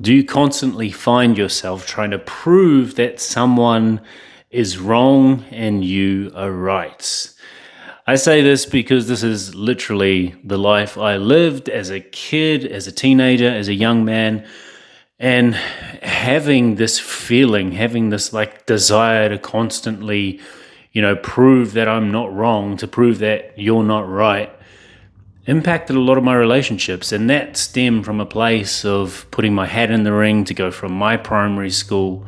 Do you constantly find yourself trying to prove that someone is wrong and you are right? I say this because this is literally the life I lived as a kid, as a teenager, as a young man, and having this feeling, having this like desire to constantly, prove that I'm not wrong, to prove that you're not right, impacted a lot of my relationships. And that stemmed from a place of putting my hat in the ring to go from my primary school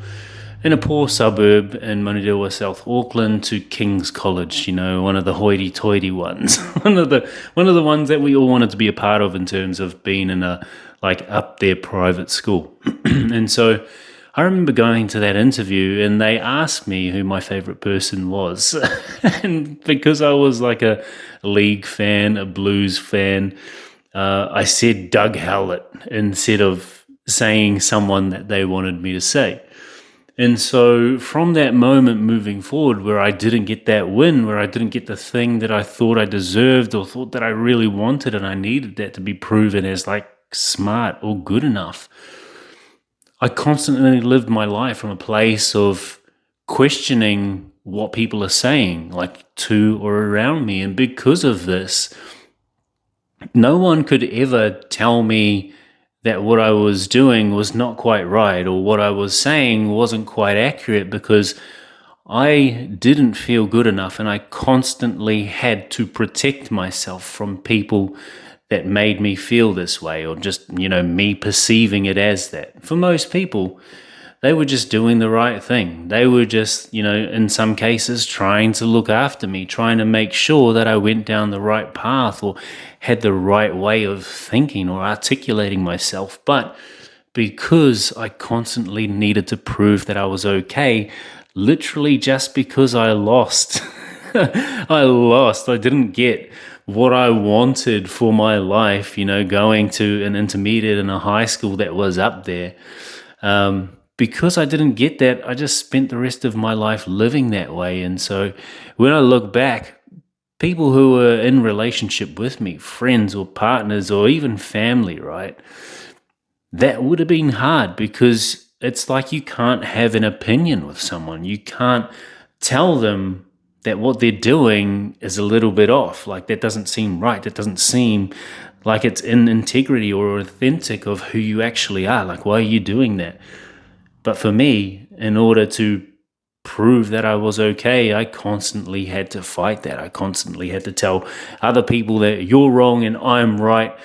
in a poor suburb in Manurewa, South Auckland, to King's College, one of the hoity-toity ones, one of the ones that we all wanted to be a part of in terms of being in a like up there private school. And so I remember going to that interview and they asked me who my favorite person was. And because I was like a league fan, a blues fan, I said Doug Howlett instead of saying someone that they wanted me to say. And so from that moment moving forward, where I didn't get that win, where I didn't get the thing that I thought I deserved or thought that I really wanted, and I needed that to be proven as like smart or good enough, I constantly lived my life from a place of questioning what people are saying, like to or around me. And because of this, no one could ever tell me that what I was doing was not quite right or what I was saying wasn't quite accurate, because I didn't feel good enough and I constantly had to protect myself from people that made me feel this way, or just, me perceiving it as that. For most people, they were just doing the right thing. They were just, in some cases, trying to look after me, trying to make sure that I went down the right path or had the right way of thinking or articulating myself. But because I constantly needed to prove that I was okay, literally just because I lost, I didn't get what I wanted for my life, going to an intermediate and a high school that was up there. Because I didn't get that, I just spent the rest of my life living that way. And so when I look back, people who were in relationship with me, friends or partners or even family, right? That would have been hard, because it's like you can't have an opinion with someone. You can't tell them that what they're doing is a little bit off. Like, that doesn't seem right. That doesn't seem like it's in integrity or authentic of who you actually are. Like, why are you doing that? But for me, in order to prove that I was okay, I constantly had to fight that. I constantly had to tell other people that you're wrong and I'm right.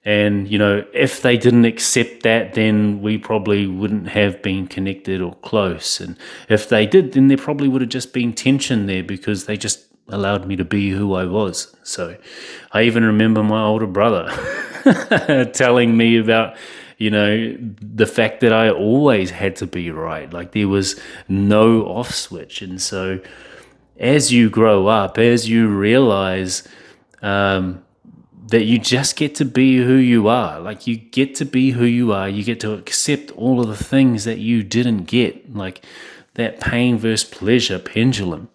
And, if they didn't accept that, then we probably wouldn't have been connected or close. And if they did, then there probably would have just been tension there, because they just allowed me to be who I was. So I even remember my older brother telling me about, the fact that I always had to be right. Like, there was no off switch. And so as you grow up, as you realize, that you just get to be who you are. Like, you get to be who you are. You get to accept all of the things that you didn't get, like that pain versus pleasure pendulum.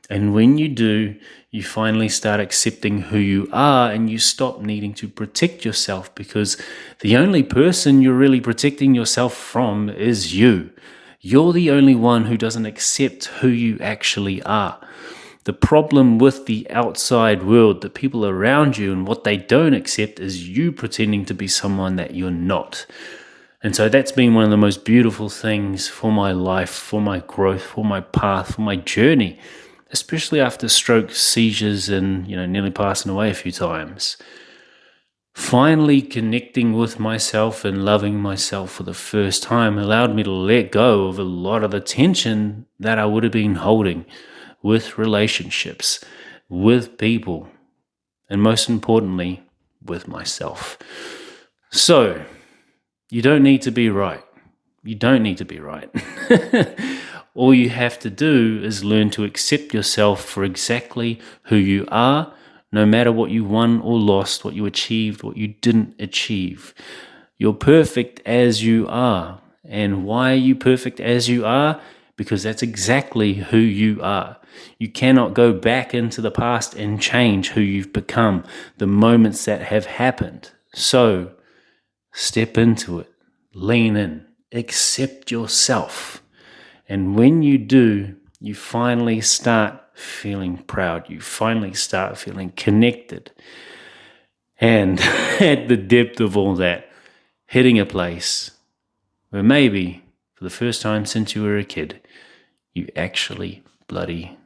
And when you do, you finally start accepting who you are, and you stop needing to protect yourself, because the only person you're really protecting yourself from is you. You're the only one who doesn't accept who you actually are. The problem with the outside world, the people around you, and what they don't accept is you pretending to be someone that you're not. And so that's been one of the most beautiful things for my life, for my growth, for my path, for my journey, especially after stroke, seizures, and, nearly passing away a few times. Finally connecting with myself and loving myself for the first time allowed me to let go of a lot of the tension that I would have been holding with relationships, with people, and most importantly, with myself. So, you don't need to be right. You don't need to be right. All you have to do is learn to accept yourself for exactly who you are, no matter what you won or lost, what you achieved, what you didn't achieve. You're perfect as you are. And why are you perfect as you are? Because that's exactly who you are. You cannot go back into the past and change who you've become, the moments that have happened. So, step into it. lean in, accept yourself. And when you do, you finally start feeling proud. You finally start feeling connected. And at the depth of all that, hitting a place where maybe for the first time since you were a kid, you actually bloody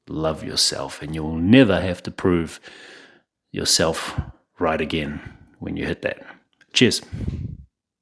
love yourself, and you'll never have to prove yourself right again when you hit that. Cheers.